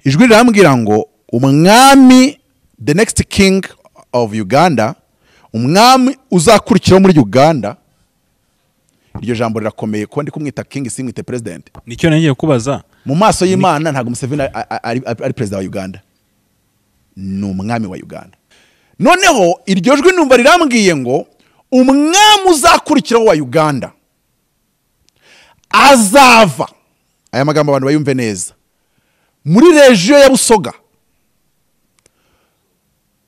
ijwi rirambwira ngo umwami, the next king of Uganda, umwami uzakurikiraho muri Uganda. Iryo jambo rirakomeye ko ndi kumwita king simwite president. Nicyo nagiye kubaza. Mu maso y'Imana ntago Museveni ari president wa Uganda, ni umwami wa Uganda. Noneho iryo jwi numva rirambwiye ngo umwami uzakurikiraho wa Uganda azava, aya magambo abantu bayumve neza, muri region ya Busoga.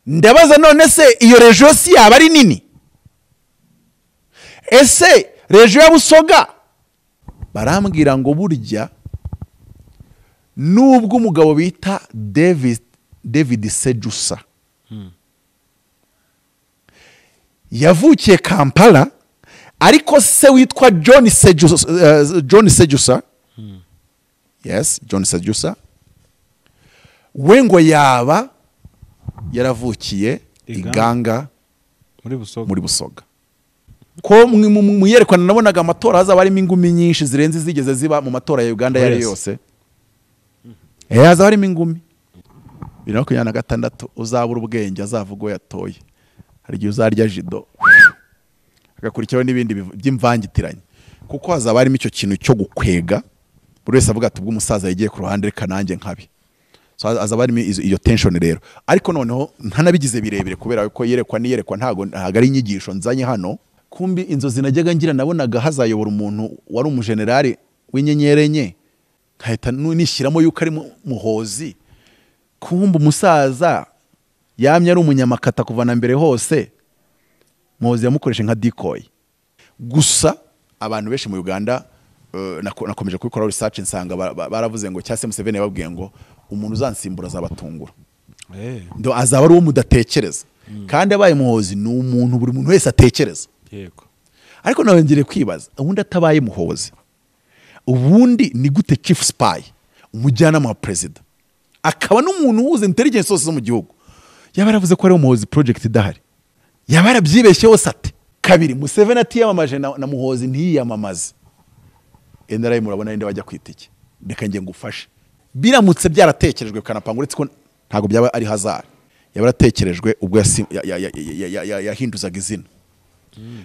Ndabaza none se iyo region si yaba ari nini? Ese region ya Busoga barambwira ngo burya nubwo umugabo bita David Sejusa yavukiye Kampala, ariko se witwa John Sejusa, yes, John Sejusa, we ngo yaba yaravukiye Iganga muri Busoga. Ko muyerekana nabonaga amatora hazaba harimo ingumi nyinshi zirenze zigeze ziba mu matora ya Uganda yari yose. Hazaba harimo ingumi. 2026 uzabura ubwenge azavuga yatoye. Hari gihe uzarya jido agakurikiraho n'ibindi by'imvangitiranye, kuko hazaba harimo icyo kintu cyo gukwega buri wese avuga ati ubw'umusaza yagiye ku ruhande reka nanjye nkabi. So hazaba harimo iyo tension rero, ariko noneho ntanabigize birebire kubera ko yerekwa ntago ari inyigisho nzanye hano. Kumbi inzozi najyaga ngira nabonaga hazayobora umuntu wari umugenerali w'inyenyeri enye, nkahita nishyiramo yuko ari muhozi. Kumbi umusaza yamye ari umunyamakata kuva na mbere hose, muhozi yamukoresha nka decoy. Gusa abantu benshi mu Uganda nakomeje kubikora research nsanga baravuze ngo cyase Museveni yababwiye ngo umuntu uzansimbura azabatungura. Ndo azaba ari uwo mudatekereza, kandi abaye muhozi ni umuntu buri muntu wese atekereza. Yego. Ariko nawe ngire kwibaza, ubundi atabaye muhozi, ubundi ni gute chief spy, umujyanama wa president, akaba n'umuntu uhuza intelligence zose mu gihugu, yaba yaravuze ko ari umuhozi project idahari? Yaba yarabyibeshye hose ate? Kabiri, Museveni atiyamamaje na muhozi ntiyiyamamaze. Endarayi murabona inde bajya kwitike. Reka nge ngufashe. Biramutse byaratekerejwe kanapanga, uretse ko ntago byaba ari hazard. Yaba yaratekerejwe ubwo yahinduzaga izina.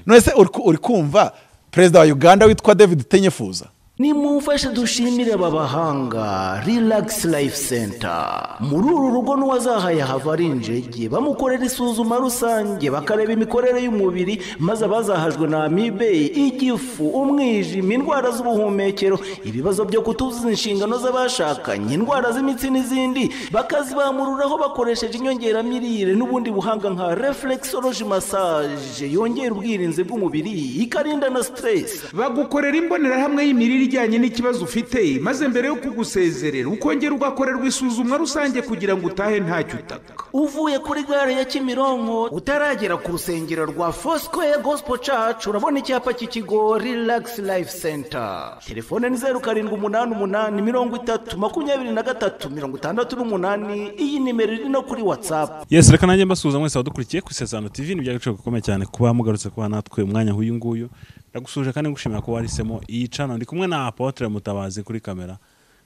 None se uri kumva president wa Uganda witwa David Tenyefuza? Nimumfashe dushimire babahanga Relax Life Center. Muri uru rugo n'uwazahaye havari injege, bamukorera isuzuma rusange bakareba imikorere y'umubiri, maze abazahajwe na amibe, igifu, umwijima, indwara z'ubuhumekero, ibibazo byo kutuzuza inshingano z'abashakanye, indwara z'imitsi n'izindi, bakazibamururaho bakoresheje inyongeramirire n'ubundi buhanga nka reflexology massage yongera ubwirinzi bw'umubiri ikarinda na stress. Bagukorera imbonerahamwe y'imirire ijyanye n'ikibazo ufite, maze mbere yo kugusezerera ukongera ugakorerwa isuzumwa rusange kugira ngo utahe ntacyo utaka. Uvuye kuri gare ya Kimironko utaragera ku rusengero rwa Foursquare Gospel Church, urabona icyapa cy'ikigo Relax Life Center. Telefone ni 0788302368. Iyi nimero iri no kuri WhatsApp. Yes, reka nanjye mbasuhuza mwese abadukurikiye ku ISEZERANO TV. Ni byagaciro gakomeye cyane kuba mugarutse kuba natwe umwanya nk'uyu nguyu. Ndagusuje kandi ngushimira ko warisemo iyi channel. Ndi kumwe na Apotre Mutabazi kuri kamera.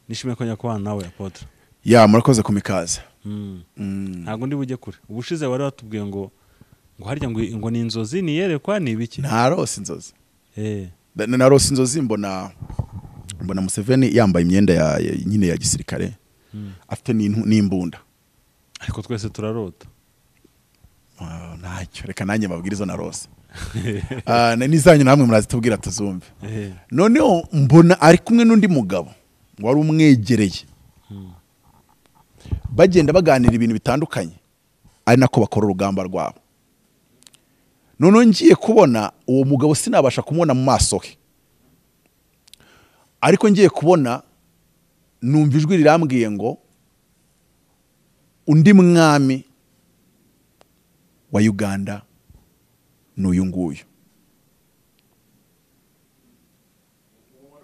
Nishimiye ko nyakubana nawe Apotre. Ya murakoze kumikaza. Ntago ndi bujye kure. Ubushize wari watubwiye ngo harya ngo ni inzozi ni yerekwa ni ibiki? Narose inzozi. Narose inzozi mbona Museveni yambaye imyenda ya nyine ya gisirikare. Afite n'imbunda. Ariko twese turarota. Ntacyo, reka nanjye mabwirizo narose. Nizanye namwe murazitubwira tuzumve. Noneho mbona ari kumwe n'undi mugabo wari umwegereye, bagenda baganira ibintu bitandukanye, ari nako bakora urugamba rwabo. Noneho ngiye kubona uwo mugabo sinabasha kumubona mu maso he, ariko ngiye kubona numva ijwi rirambwiye ngo undi mwami wa Uganda n'uyu nguyu.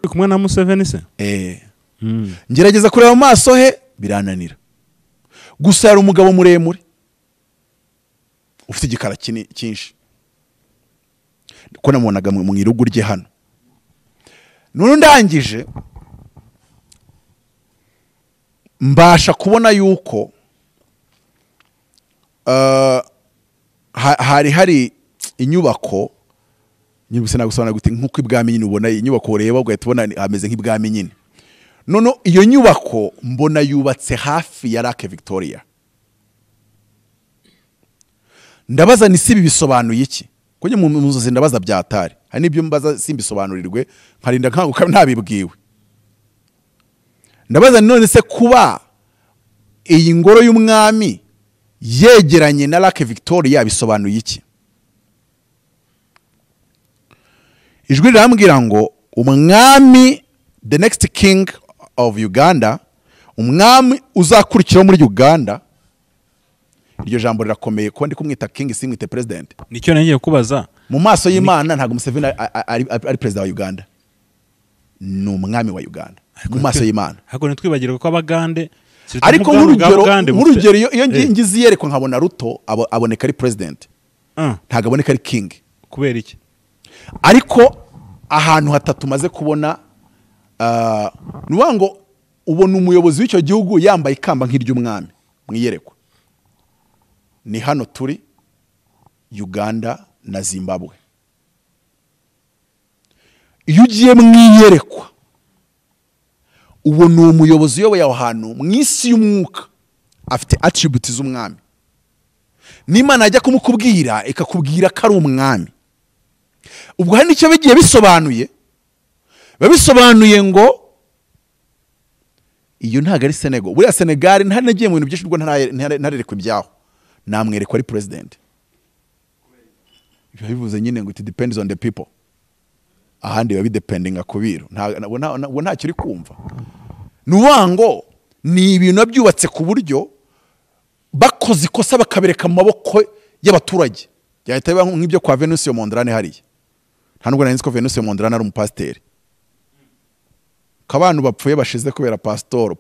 Kumwe na Museveni se? Ngerageza kureba mu maso he birananira. Gusa yari umugabo muremure ufite igikara cyinshi, ko namubonaga mu irugu rye hano. None ndangije mbasha kubona yuko hari inyubako nyirubuse nagusobanura gute nkuko ibwami nyine ubona inyubako ureba ugahita ubona hameze nk'ibwami nyine none iyo nyubako mbona yubatse hafi ya Lake Victoria ndabaza ni sibi bisobanuye iki kujye mu nzozi ndabaza byatari hari nibyo mbaza simbisobanurirwe nkarinda nkanguka ntabibwiwe ndabaza none se kuba iyi ngoro y'umwami yegeranye na Lake Victoria bisobanuye iki ijwi rirambwira ngo umwami the next king of Uganda umwami uzakurikira muri Uganda iryo jambo rirakomeye ko ndi kumwita king simwite president nicyo nagiye kubaza mu maso y'Imana ntago Museveni ari president wa Uganda ni umwami wa Uganda mu maso y'Imana hako ntitwibagirwe ko abagande ariko nk'urugero iyo ngize yerekwa nkabona Ruto aboneka ari president ntago aboneka ari king kubera iki ariko ahantu hatatu maze kubona nuwa ngo ubona umuyobozi w'icyo gihugu yambaye ikamba nk'iry'umwami mwiyerekwa ni hano turi Uganda na Zimbabwe iyo ugiye mwiyerekwa ubona uwo muyobozi uyoboye aho hantu mu isi y'umwuka afite attributes z'umwami n'Imana ajya kumukubwira ikakubwira ko ari umwami ubwo hari nicyo bigiye bisobanuye ngo iyo ntago ari Senegal buriya Senegal ntanagiye mu bintu byinshi ubwo ntarerekwa ibyaho namwerekwa ari president ibyo bivuze nyine ngo it depends on the people ahandi biba bidependinga ku biro nta kiri kumva nuwango ni ibintu byubatse ku buryo bakoze ikosa bakabereka mu maboko y'abaturage yahita biba nk'ibyo kwa Venus yo Mondrane hariya nta nubwo nari nzi ko Venus yo Mondrane ari umupasiteri kabantu bapfuye bashize kubera pastor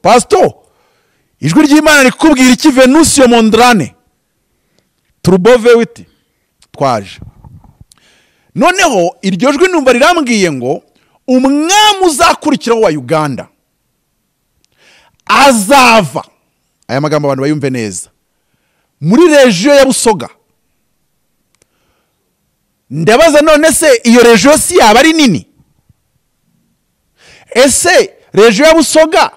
ijwi ry'Imana rikubwira iki Venus yo Mondrane turubove witi twaje noneho iryo jwi numva rirambwiye ngo umwami uzakurikiraho wa Uganda azava aya magambo abantu bayumve neza muri region ya Busoga ndabaza none se iyo region si yaba ari nini ese region ya Busoga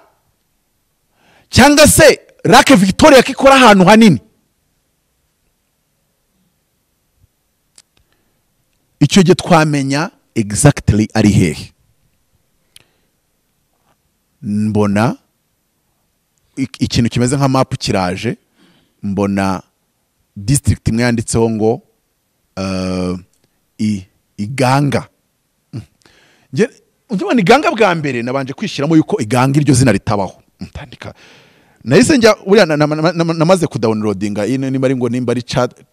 cyangwa se Lake Victoria kikora ahantu hanini icyo gihe twamenya exactly ari hehe mbona ikintu kimeze nka map kiraje mbona district imwe yanditseho ngo Iganga njye Iganga bwa mbere nabanje kwishiramo yuko Iganga iryo zina ritabaho ntandika nahise njya uriya namaze kudownloadinga nimba ari ngo nimba ari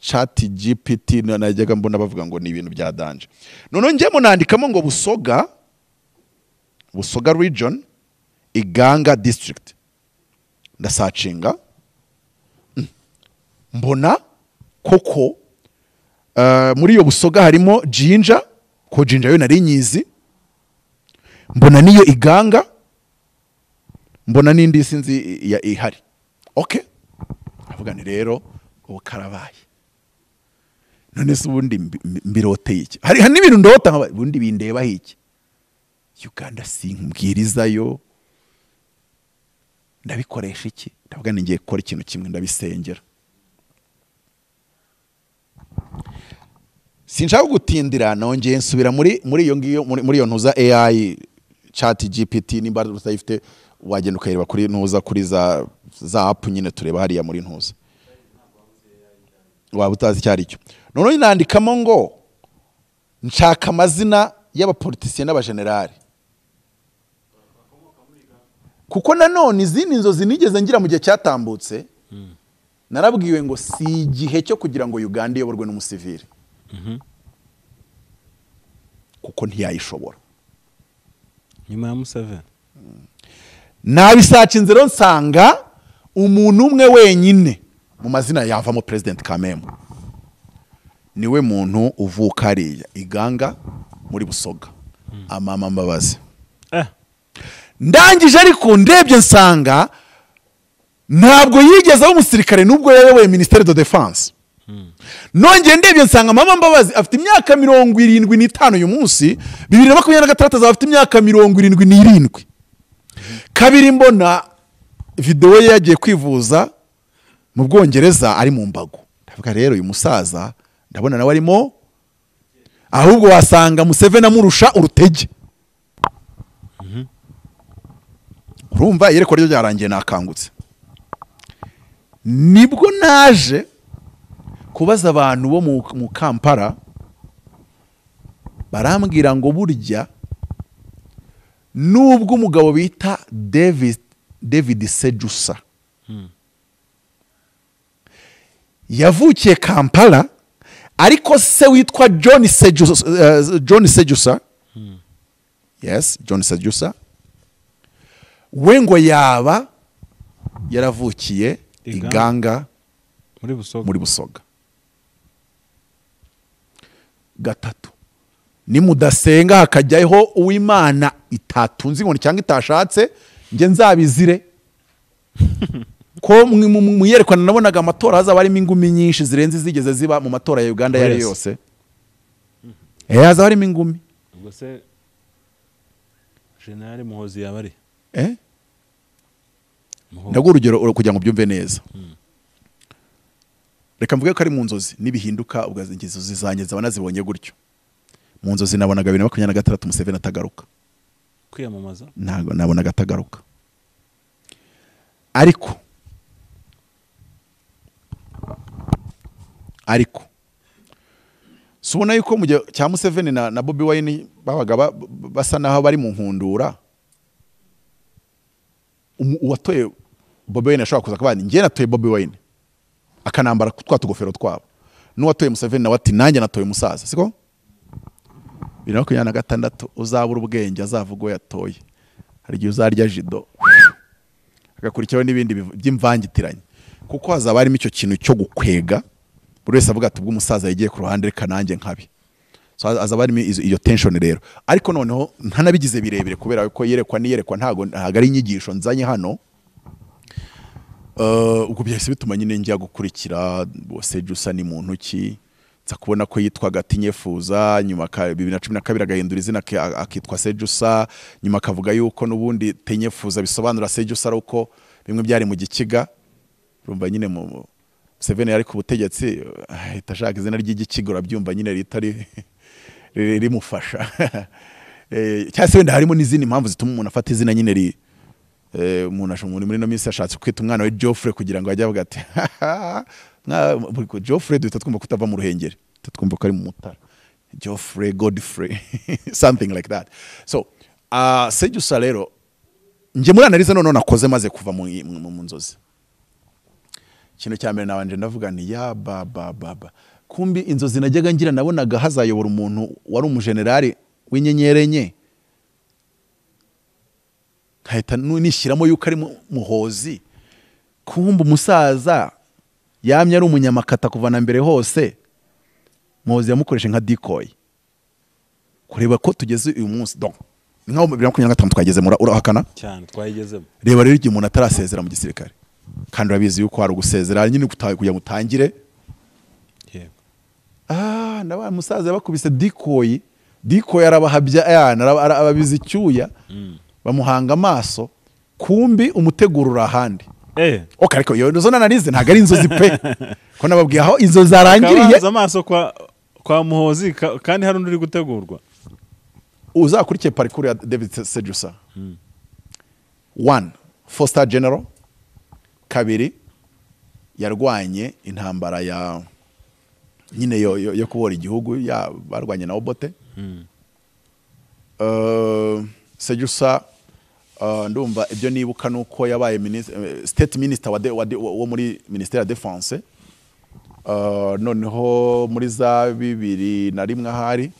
chat GPT najyaga mbona bavuga ngo ni ibintu bya danje none njye munandikamo ngo Busoga region Iganga district ndasacinga mbona koko muri iyo Busoga harimo Jinja ko Jinja yo nari nyizi mbona niyo Iganga mbona n'indi sinzi ya ihari okay avuga ni rero ubu karabaye none se ubundi mbiroteye iki hari n'ibintu ndota ubundi bindeba iki Uganda sinkubwirizayo ndabikoresha iki ndavuga ni ngiye gukora ikintu kimwe ndabisengera sinshaka gutindira nongeye nsubira muri iyo ngiyo muri iyo ntuza AI chat GPT nimba utayifite wagenda ukayireba kuri ntuza kuri za app nyine tureba hariya muri ntuza waba utazi cyari cyo none nandikamo ngo nshaka amazina y'abapoliticiens n'abagenerali kuko nanone izindi nzozi nigeze ngira mu gihe cyatambutse narabwiwe ngo si igihe cyo kugira ngo Uganda iyoborwe n'umusivili kuko ntiyayishobora nyuma ya Museveni nabisacinze rero nsanga umuntu umwe wenyine mu mazina yavamo president Kamembe niwe muntu uvuka hariya Iganga muri Busoga amama Mbabazi ndangije ariko ndebye nsanga ntabwo yigeze aba umusirikare nubwo yayoboye Ministère de Défense. Nongeye ndebye nsanga mama Mbabazi afite imyaka 75 uyu munsi, 2026 azaba afite imyaka 77. Kabiri mbona video ye yagiye kwivuza mu Bwongereza ari mu mbago. Ndavuga rero uyu musaza ndabona nawe arimo, ahubwo wasanga Museveni amurusha urutege. Urumva yereko ryo ryarangiye nakangutse. Nibwo naje kubaza abantu bo mu Kampala, barambwira ngo burya nubwo umugabo bita David Sejusa yavukiye Kampala, ariko se witwa John Sejusa, yes, John Sejusa, we ngo yaba yaravukiye Iganga muri Busoga. Gatatu, ni mudasenga hakajyaho uw'Imana itatunze inkoni cyangwa itashatse, nge nzabizire. Ko muyerekana nabonaga amatora hazaba harimo ingumi nyinshi zirenze zigeze ziba mu matora ya Uganda yari yose. Hazaba harimo ingumi. Ubwo se General Muhozi yabari? Ndago urugero kugira ngo byumve neza. Reka mvuge ko ari mu nzozi nibihinduka ubwo inzozi zanjye zaba nazibonye gutyo. Mu nzozi nabonaga 2026 Museveni atagaruka kwiyamamaza, ntago nabonaga atagaruka. Ariko subona yuko mu cya Museveni na Bobi Wine babaga basa naho bari mu nkundura. Uwatoye Bobi Wine ashobora kuza kabandi ngiye natoye Bobi Wine akanambara twa tugofero twabo, n'uwatoye Museveni nawe ati nanjye natoye umusaza, siko 2026 uzabura ubwenge azavuga yatoye. Hari igihe uzarya jido agakurikiraho n'ibindi by'imvangitiranye, kuko hazaba harimo icyo kintu cyo gukwega. Buri wese avuga ati ubwo umusaza yagiye ku ruhande reka nanjye nkabi. So azaba harimo iyo tension rero. Ariko noneho ntanabigize birebire kubera ko yerekwa ntago ari inyigisho nzanye hano. Ubwo byahise bituma nyine njya gukurikira Sejusa ni muntu ki, nza kubona ko yitwaga Atinyefuza, nyuma 2012 agahindura izina akitwa Sejusa, nyuma akavuga yuko nubundi Tenyefuza bisobanura Sejusa ariko bimwe byari mu gikiga. Urumva nyine mu Museveni yari ku butegetsi itashaka izina ry'igikiga, urabyumva nyine ritari rimufasha. Cyase wenda harimo n'izindi impamvu zituma umuntu afata izina nyine umuntu muri no minsi ashatse kwita umwana we Geoffrey kugira ngo ajye avuga ati Geoffrey duhita twumva kutava mu Ruhengeri, twumva ko ari mu Mutara, Geoffrey Godfrey something like that. So Sejusa rero nje muri analize none nakoze maze kuva mu nzozi. Kintu cya mbere nabanje ndavuga ni ya baba kumbi inzozi najyaga ngira nabonaga hazayobora umuntu wari umugenerali w'inyenyeri enye, kahita nishyiramo yuko ari Muhozi. Kumbi umusaza yamye ari umunyamakata kuva na mbere hose, Muhozi yamukoresha nka decoy kureba ko tugeze uyu munsi. Donc nkaho 2025 twageze muri urahakana cyane twayigezemo. Reba rero igihe umuntu atarasezera mu gisirikare, kandi urabizi yuko hari ugusezera nyine kugira mutangire. Ndaba musaza bakubise decoy arabahabya arababiza icyuya, bamuhanga amaso, kumbi umutegurura ahandi. Okay, ariko yo nzo nananize ntago ari inzozi pe, ko nababwiye aho inzo zarangiriye. Amaso kwa Muhozi kandi hari undi uri gutegurwa. Uzakurikiye parcours ya David Sejusa. 1 4-star general. 2 yarwanye intambara ya nyine yo kubora igihugu, barwanye na Obote. Sejusa ndumva ibyo nibuka nuko yabaye state minister wo muri Ministère ya Défense. Noneho muri za 2001 ahari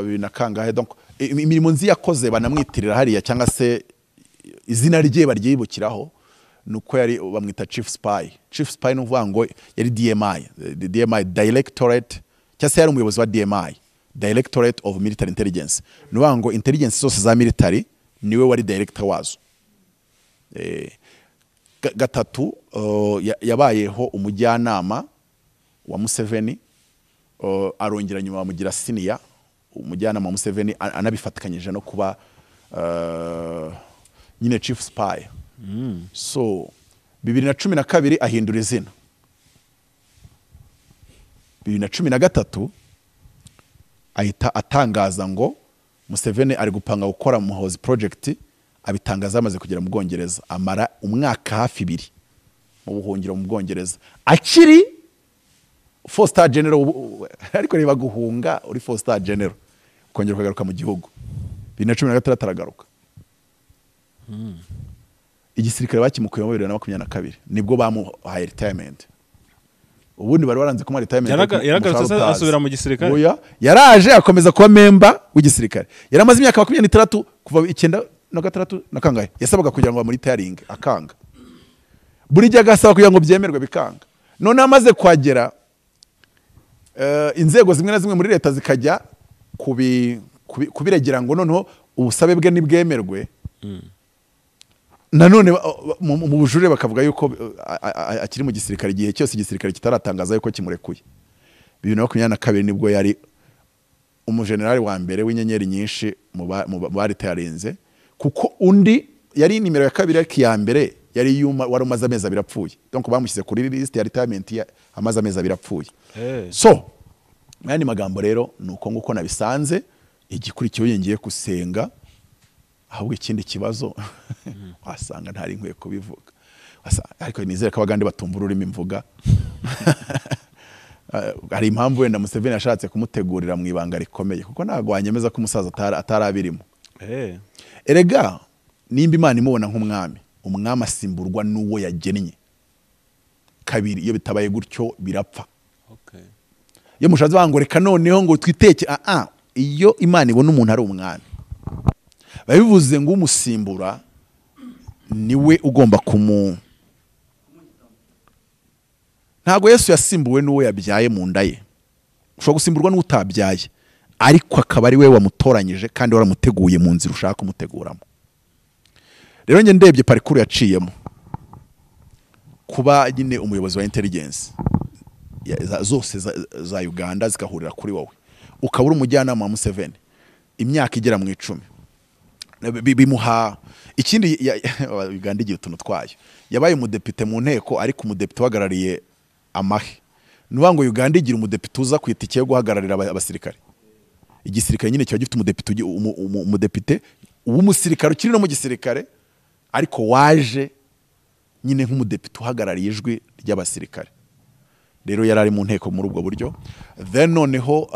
binakangahe. Donc imirimo nzi yakoze banamwitirira hariya cyangwa se izina rye baryibukiraho nuko yari bamwita chief spy nuvuga ngo yari DMI directorate, cyase yari umuyobozi wa DMI, Directorate of Military Intelligence. Nuvuga ngo intelligence zose za military niwe wari director wazo. gatatu yabayeho umujyanama wa Museveni, arongera nyuma bamugira senior umujyanama wa Museveni, anabifatikanyije no kuba nyine chief spy. So 2012 ahindura izina, 2013 ahita atangaza ngo Museveni ari gupanga gukora Muhozi project, abitangaza amaze kugera mu Bwongereza, amara umwaka hafi 2 mu buhungiro mu Bwongereza, akiri 4-star general, ariko niba guhunga uri 4-star general kongera ukagaruka mu gihugu. 2016 aragaruka. Igisirikare bakimukuye mu 2022 nibwo bamuhaye retirement. Ubundi bari baranze kuma retirement. Yaragarutse asubira mu gisirikare. Oya, yaraje akomeza kuba member w'igisirikare. Yaramaze imyaka 23 kuva 1993 na kangahe. Yasabaga kugira ngo muri retiring akanga. Buri gihe agasaba kugira ngo byemerwe bikanga. None amaze kwagera inzego zimwe na zimwe muri leta zikajya kubiregera ngo noneho ubusabe bwe nibwemerwe. Nanone mu bujurire bakavuga yuko akiri mu gisirikare igihe cyose igisirikare kitaratangaza yuko kimurekuye. 2022 nibwo yari umugenerali wa mbere w'inyenyeri nyinshi mu bari tayarenze, kuko undi yari nimero ya kabiri ariko ya mbere yari yuma wari umaze amezi 2 apfuye. Donc bamushyize kuri list ya retirement ya amaze amezi 2 apfuye. So mwani magambo rero nuko nguko nabisanze, igikurikiye yengeye kusenga, ahubwo ikindi kibazo wasanga ntari nkwiye kubivuga. Ariko nizere ko abagande batumva ururimi mvuga. Hari impamvu wenda Museveni yashatse kumutegurira mu ibanga rikomeye, kuko ntago wanyemeza ko umusaza atarabirimo. Erega nimba Imana imubona nk'umwami, umwami asimburwa n'uwo yagennye. Kabiri iyo bitabaye gutyo birapfa. Iyo mushaje bangoreka noneho ngo twiteke iyo Imana ibona umuntu ari umwami, babivuze ngo umusimbura niwe ugomba ntago Yesu yasimbuwe n'uwo yabyaye mu nda ye. Ushobora gusimburwa n'utabyaye, ariko akaba ari we wamutoranyije kandi waramuteguye mu nzira ushaka kumuteguramo. Rero nge ndebye parcours yaciyemo, kuba nyine umuyobozi wa intelligence zose za Uganda zigahurira kuri wowe, ukabura umujyanama wa Museveni imyaka igera mu 10, bimuha ikindi. Uganda igiye utuntu twayo, yabaye umudepite mu nteko, ariko umudepite wagarariye amahe. Nuba ngo Uganda igira umudepite uza kwitike yo guhagararira abasirikare. Igisirikare nyine cyo gifite umudepite w'umusirikare ukiri no mu gisirikare, ariko waje nyine nk'umudepite uhagarariye ijwi ry'abasirikare. Rero yarari mu nteko muri ubwo buryo. Then noneho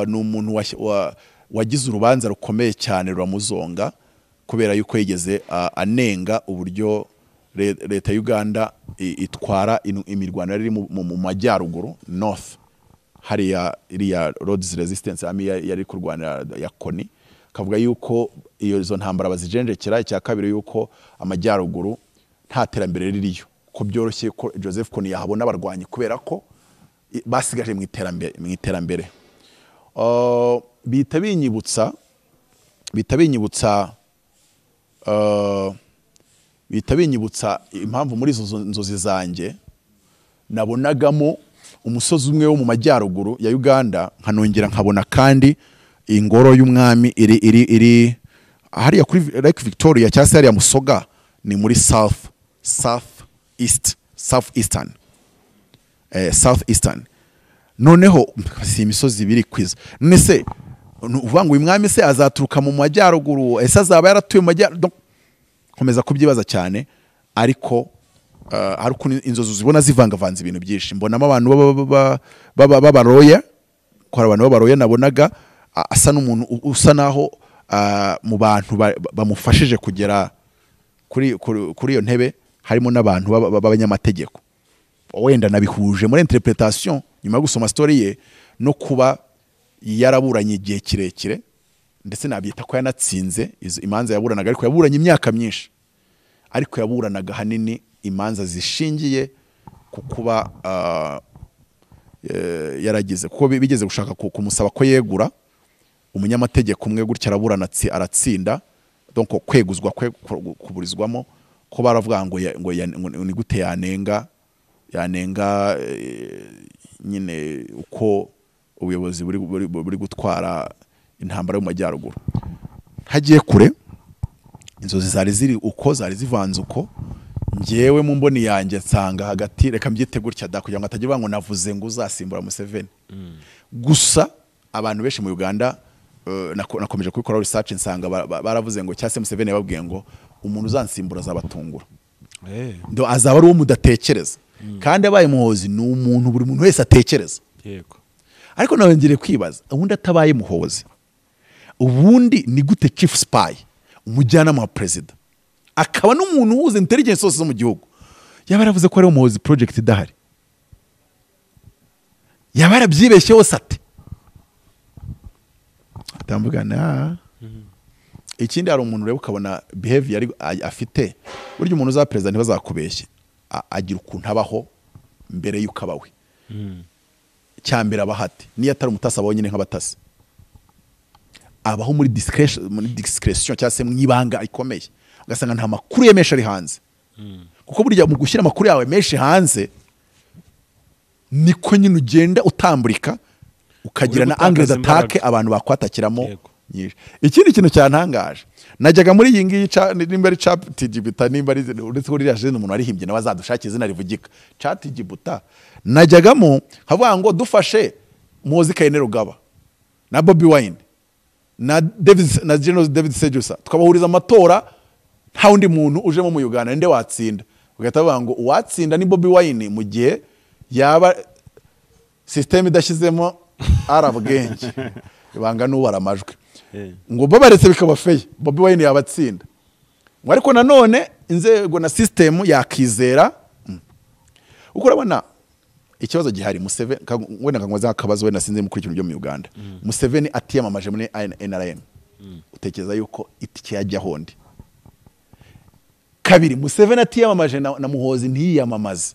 ni umuntu wagize urubanza rukomeye cyane ruramuzonga, kubera yuko yigeze anenga uburyo leta ya Uganda itwara imirwano yari mu majyaruguru north, hariya iriya Lord's Resistance Army yari kurwanira ya Koni. Kavuga yuko izo ntambara bazijenjekera. Icya kabiri yuko amajyaruguru nta terambere ririyo, ko byoroshye ko Joseph Koni yahabona abarwanyi kubera ko basigaje mu iterambere. Bita binyibutsa impamvu muri izo nzozi zanjye nabonagamo umusozi umwe wo mu majyaruguru ya Uganda, nkanongera nkabona kandi ingoro y'umwami iri hariya kuri Lake Victoria, cyangwa se hariya Musoga, ni muri southeastern. Noneho si imisozi ibiri kwiza. None se uvuga ngo uyu mwami se azaturuka mu majyaruguru, ese azaba yaratuye mu majyaruguru? Komeza kubyibaza cyane, ariko hari ukuntu inzozi zibona zivangavanze ibintu byinshi. Mbonamo abantu b'abaroya, ko hari abantu b'abaroya nabonaga asa n'umuntu usa naho mu bantu bamufashije kugera kuri iyo ntebe harimo n'abantu b'abanyamategeko. Wenda nabihuje muri interpretation nyuma yo gusoma story ye no kuba yaraburanye igihe kirekire, ndetse nabyita ko yanatsinze imanza yaburanaga, ariko yaburanye imyaka myinshi, ariko yaburanaga hanini imanza zishingiye ku kuba yaragize, kuko bigeze gushaka kumusaba ko yegura. Umunyamategeko umwe gutya araburana aratsinda, donc kweguzwa kuburizwamo ko baravuga ngo ni gute yanenga nyine uko ubuyobozi buri gutwara intambara yo mu majyaruguru. Hagiye kure inzozi zari zivanze uko njyewe mu mboni yanjye nsanga hagati reka mbyite gutya da kugira ngo atagira ngo navuze ngo uzasimbura Museveni. Gusa abantu benshi mu Uganda nakomeje kubikora research nsanga baravuze ngo cyase Museveni yababwiye ngo umuntu uzansimbura azabatungura. Ndo azaba ari uwo mudatekereza. Kandi abaye muhozi ni umuntu buri muntu wese atekereza. Yego. Ariko nawe ngire kwibaza ubundi atabaye muhozi. Ubundi ni gute chief spy umujyanama wa president akaba n'umuntu uhuza intelligence zose zo mu gihugu yaba yaravuze ko ari umuhozi project idahari, yaba yarabyibeshye hose ate atambugana. Ikindi hari umuntu ureba ukabona behavior afite, burya umuntu uza president ntibazakubeshye, agira ukuntu abaho mbere y'uko abawe. Cyambere abahati niyo atari umutasi abonye nk'abatasi, abaho muri discretion cyangwa se mwibanga ikomeye, ugasanga nta makuru yemesha ari hanze. Kuko burya mu gushyira amakuru yawe menshi hanze niko nyine ugenda utamburika ukagira na angle d'attaque abantu bakwatakiramo nyinshi. Ikindi kintu cyantangaje najyaga muri iyi ngiyi nimba ari ChatGPT nimba ari uretse ko ririya jene umuntu arihimbye nawe azadushakira izina rivugika ChatGPT najyagamo havuga ngo dufashe Muhozi Kayine Rugaba na Bobi Wine na General David Sejusa tukabahuriza amatora nta wundi muntu ujemo mu Uganda nde watsinda, ugahita bavuga ngo uwatsinda ni Bobi Wine mu gihe yaba system idashyizemo arabwenge ibanga n'ubara amajwi ngo babaretse bikaba feye Bobi Wine yabatsinda. Ariko nanone inzego na system yakizera uko urabona ikibazo gihari. Museveni wenda kangoza akabazo wenda sinze mukuri kintu byo mu Uganda. Museveni atiyamamaje muri NRM, utekereza yuko itike yajya hondi. Kabiri Museveni atiyamamaje na Muhozi ntiyiyamamaze,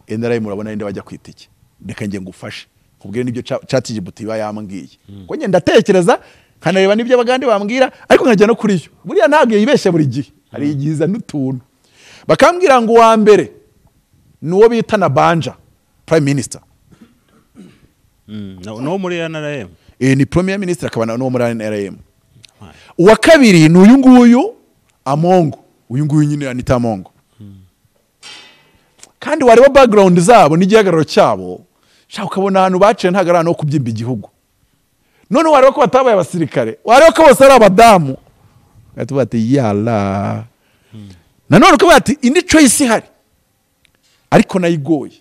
NRM urabona inde wajya kwitike. Reka nge ngufashe kubwira nibyo ChatGPT yambwiye ko nge ndatekereza kanareba nibyo abagande bambwira, ariko nkajya no kuri yo buriya ntabwo yibeshye buri gihe, hari igiza n'utuntu bakambwira ngo wa mbere nuwo bita na Banja Prime Minister. No muri NRM. Ni Premier Minister akaba no muri NRM. Uwa kabiri ni uyu nguyu Amongo, uyu nguyu nyine Anita Amongo. Kandi wareba background zabo n'igihagararo cyabo shaka ukabona ahantu baciye ntagarana no kubyimba igihugu. None wareba ko batabaye abasirikare, wareba ko bose ari abadamu, atuba ati yala. Nanone ko bati indi choice ihari ariko nayigoye.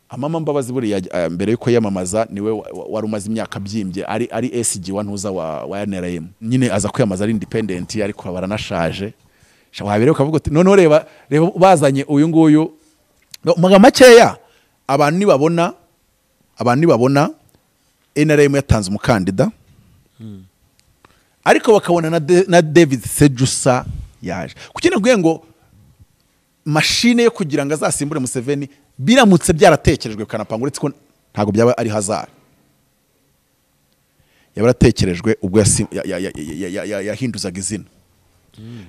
Amama Mbabazi buri mbere yuko yamamaza niwe wari umaze imyaka byimbye ari SG wantuza wa NRM. Nyine aza kwiyamaza ari independent ariko baranashaje. Shawabere ukavuga ati none reba bazanye uyu nguyu maga makeya abantu nibabona NRM yatanze umukandida ariko bakabona na David Sejusa yaje kukina kugira ngo machine yo kugira ngo azasimbure Museveni biramutse byaratekerejwe kanapanga uretse ko ntago byaba ari hazard yabaratekerejwe ubwo yahinduzaga izina.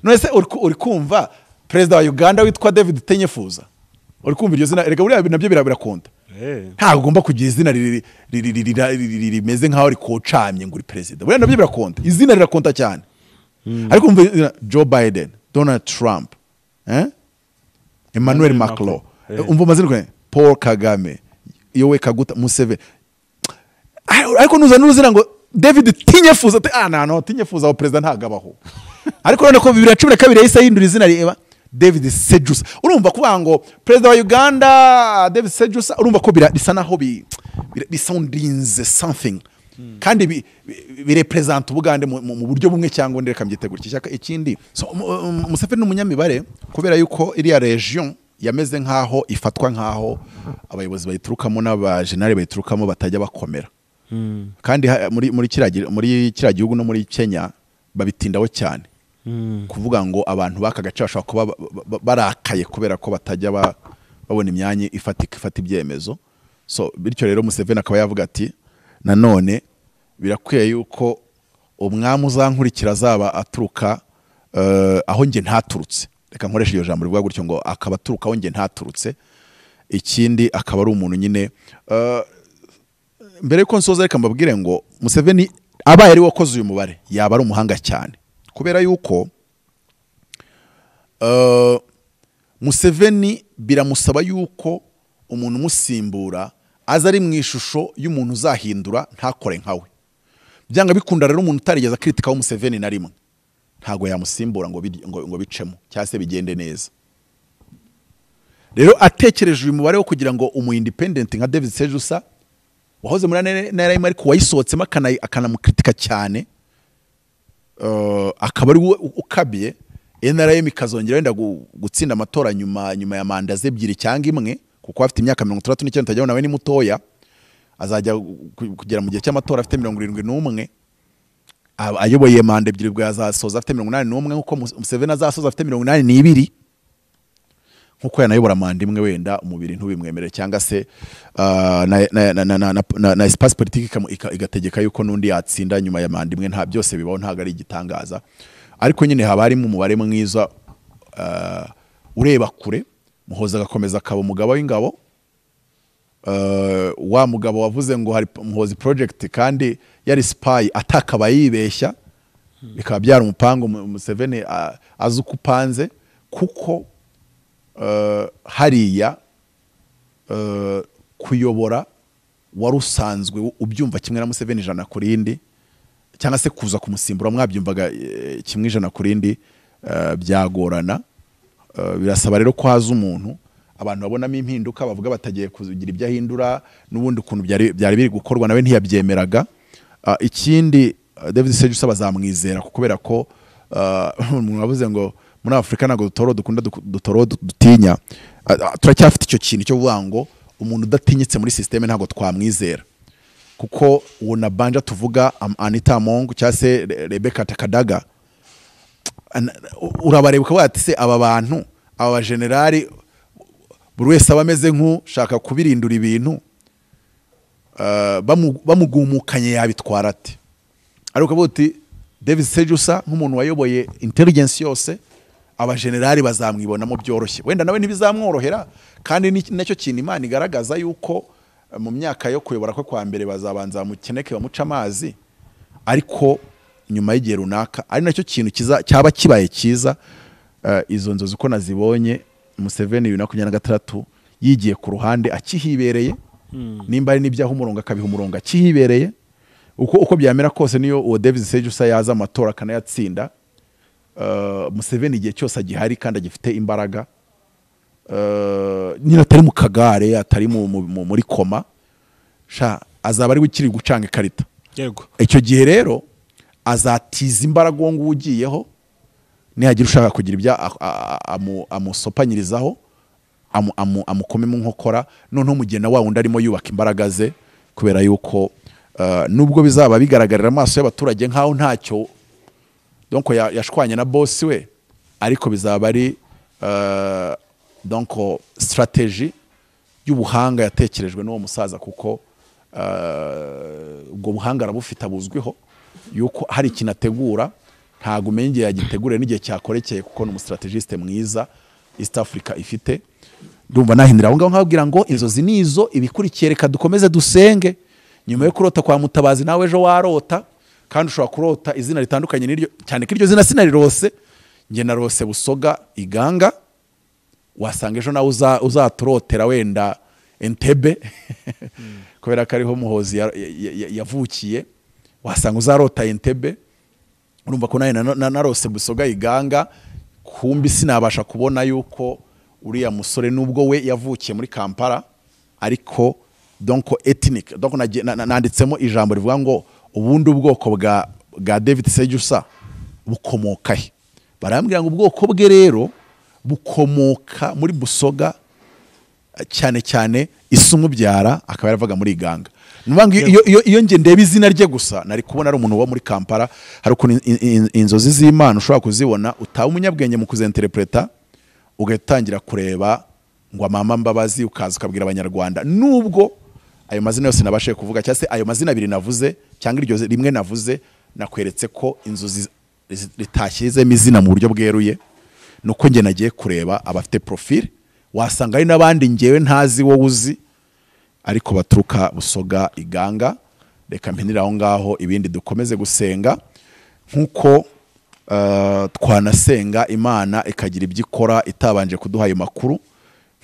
None se uri kumva president wa Uganda witwa David Tenyefuza, uri kumva iryo zina erega buriya nabyo birakonda. Ntago ugomba kugira izina rimeze nkaho ari kocamye ngo uri president, buriya nabyo birakonda, izina rirakonda cyane. Ariko umva Joe Biden, Donald Trump, Emmanuel Macron, umva amazina Paul Kagame, Yowe Kaguta Museveni. Ariko nuza n'uruzina ngo David Tinyefuza no Tinyefuza wa president ntagabaho. Ariko none ko 2012 yahise yindura izina reba David Sejusa. Urumva kuvuga ngo president wa Uganda David Sejusa, urumva ko bisa naho bisoundinze something kandi birepresent Ubugande mu buryo bumwe cyangwa ndeka mbyite gutya. Ikindi Museveni n'umunyamibare kubera yuko iriya region yameze nkaho ifatwa nkaho abayobozi bayiturukamo n'abajenali bayiturukamo batajya bakomera. Kandi muri kiriya gihugu no muri Kenya babitindaho cyane kuvuga ngo abantu bakagace bashobora kuba barakaye kubera ko batajya babona imyanya ifata ibyemezo. So bityo rero Museveni akaba yavuga ati nanone birakwiye yuko umwami uzankurikira azaba aturuka aho nge ntaturutse. reka nkoresha iyo jambo rivuga gutyo ngo akaba aturukaho nge ntaturutse. Ikindi akaba ari umuntu nyine mbere yuko nsoza reka mbabwire ngo Museveni abaye ari wakoze uyu mubare yaba ari umuhanga cyane, kubera yuko Museveni biramusaba yuko umuntu umusimbura aza ari mu ishusho y'umuntu uzahindura ntakore nkawe. Byanga bikunda rero umuntu utarigeze akritikaho Museveni na rimwe ntago yamusimbura ngo bicemo cyangwa se bigende neza. Rero atekereje uyu mubare wo kugira ngo umu independent nka David Sejusa wahoze muri NRM ariko wayisohotsemo akanamukritika cyane, akaba ari ukabiye NRM ikazongera wenda gutsinda amatora nyuma ya manda ze 2 cyangwa imwe, kuko afite imyaka 39 utajyaho nawe ni mutoya, azajya kugera mu gihe cy'amatora afite 71, ayoboye manda 2 bwo yazasoza afite 81 nkuko Museveni azasoza afite 82, nkuko yanayobora manda imwe wenda umubiri ntubimwemerere cyangwa se na espace politique igategeka yuko nundi yatsinda nyuma ya manda imwe. Nta byose bibaho, ntago ari igitangaza, ariko nyine haba harimo umubare mwiza ureba kure. Muhoza agakomeza akaba umugabo w'ingabo, wa mugabo wavuze ngo hari Muhozi project kandi yari spy atakaba yibeshya, bikaba byari umupango Museveni azi uko upanze, kuko hariya kuyobora wari usanzwe ubyumva kimwe na Museveni ijana ku rindi, cyangwa se kuza kumusimbura mwabyumvaga kimwe ijana ku rindi, byagorana. Birasaba rero ko haza umuntu abantu babonamo impinduka, bavuga batagiye kugira ibyo ahindura n'ubundi ukuntu byari biri gukorwa nawe ntiyabyemeraga. Ikindi David Sejusa bazamwizera kubera ko umuntu wavuze ngo muri Afrika ntago dutoro dutinya, turacyafite icyo kintu cyo kuvuga ngo umuntu udatinyitse muri systeme ntago twamwizera, kuko uwo na banja tuvuga Anita Mongo cyangwa se Rebecca Takadaga urabareba ukavuga ati se aba bantu aba generali buri wese abameze nk'ushaka kubirindura ibintu, bamugumukanye yabitwara ati. Ariko ukavuga uti David Sejusa nk'umuntu wayoboye intelligence yose, aba generali bazamwibonamo byoroshye, wenda nawe ntibizamworohera, kandi nacyo kintu Imana igaragaza yuko mu myaka yo kuyobora kwe kwa mbere bazabanza mukeneke bamuca amazi, ariko nyuma y'igihe runaka ari nacyo kintu cyaba kibaye cyiza. Izo nzozi uko nazibonye Museveni 2026 yigiye ku ruhande akihibereye, nimba ari n'ibyaho umurongo akabiha umurongo akihibereye, uko byamera kose niyo uwo David Sejusa yaza amatora akanayatsinda, Museveni igihe cyose agihari kandi agifite imbaraga, nyine atari mu kagare, atari muri koma, azaba ari gukiri gucanga ikarita. Yego, icyo gihe rero azatiza imbaraga uwo nguwo ugiyeho, nihagira ushaka kugira ibya amusopanyirizaho amukome mu nkokora, noneho mugenda wa wundi arimo yubaka imbaraga ze, kubera yuko nubwo bizaba bigaragarira amaso y'abaturage nkaho ntacyo donc yashwanye na boss we, ariko bizaba ari donc strategy y'ubuhanga yatekerejwe n'uwo musaza, kuko ubwo buhanga arabufite abuzwiho yuko hari ikintu ategura, ntago umenye yagitegure n'igihe cyakorekeye, kuko ni umustrategiste mwiza East Africa ifite. Ndumva nahindira aho ngaho nkabwira ngo inzozi nizo ibikurikiye, reka dukomeze dusenge. Nyuma yo kurota kwa Mutabazi nawe ejo warota, kandi ushobora kurota izina ritandukanye n'iryo, cyane ko iryo zina sinarirose, nge narose Busoga Iganga, wasanga ejo nawe uzaturotera wenda Entebbe kubera ko ariho Muhozi yavukiye, wasanga uzarota Entebbe. Urumva ko naye narose Busoga Iganga, kumbi sinabasha kubona yuko uriya musore nubwo we yavukiye muri Kampala, ariko donc ethnique, donc nanditsemo ijambo rivuga ngo ubundi ubwoko bwa David Sejusa bukomoka he. Barambwira ngo ubwoko bwe rero bukomoka muri Busoga, cyane cyane isumubyara akaba yaravuga muri Iganga. Nubanga iyo nge ndeba izina rye gusa nari kubona ari umuntu wo muri Kampala. Hari ukuntu inzozi z'Imana ushobora kuzibona utaha umunyabwenge mu kuzinterpreta, ugatangira kureba ngo mama Mbabazi, ukaza ukabwira abanyarwanda, nubwo ayo mazina yose nabashe kuvuga, cyangwa se ayo mazina 2 navuze cyangwa iryo rimwe navuze, nakweretse ko inzozi ritashyizemo izina mu buryo bweruye, nuko nge nagiye kureba abafite profile wasanga ari n'abandi ngewe ntazi wowe uzi ariko baturuka Busoga Iganga. Reka mpinira aho ngaho ibindi dukomeze gusenga nkuko twanasenga Imana ikagira ibyo ikora itabanje kuduha ayo makuru,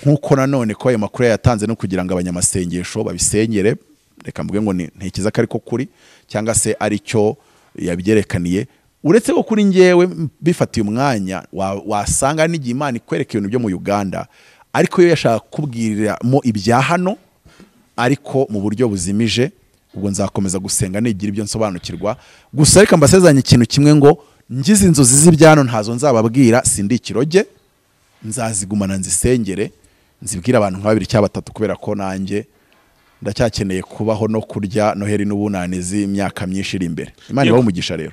nkuko nanone ko ayo makuru yatanze no kugira ngo abanyamasengesho babisengere. Reka mvuge ngo ntekiza ko ariko kuri cyangwa se ari cyo yabyerekaniye, uretse ko kuri ngewe bifatiye umwanya wasanga n'igihe Imana ikwereka ibintu byo mu Uganda ariko yo yashaka kubwiriramo ibya hano ariko mu buryo buzimije. Ubwo nzakomeza gusenga nigira ibyo nsobanukirwa. Gusa reka mbasezanye ikintu kimwe ngo ngize inzozi z'ibyano ntazo nzababwira, sindi ikiroge, nzazigumana nzisengere nzibwira abantu nka 2 cyangwa 3 kubera ko nanjye ndacyakeneye kubaho no kurya Noheli n'ubunanizi imyaka myinshi iri imbere. Imana ibahe umugisha rero.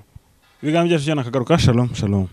Ibigambo byacu cyane akagaruka. Shalom shalom.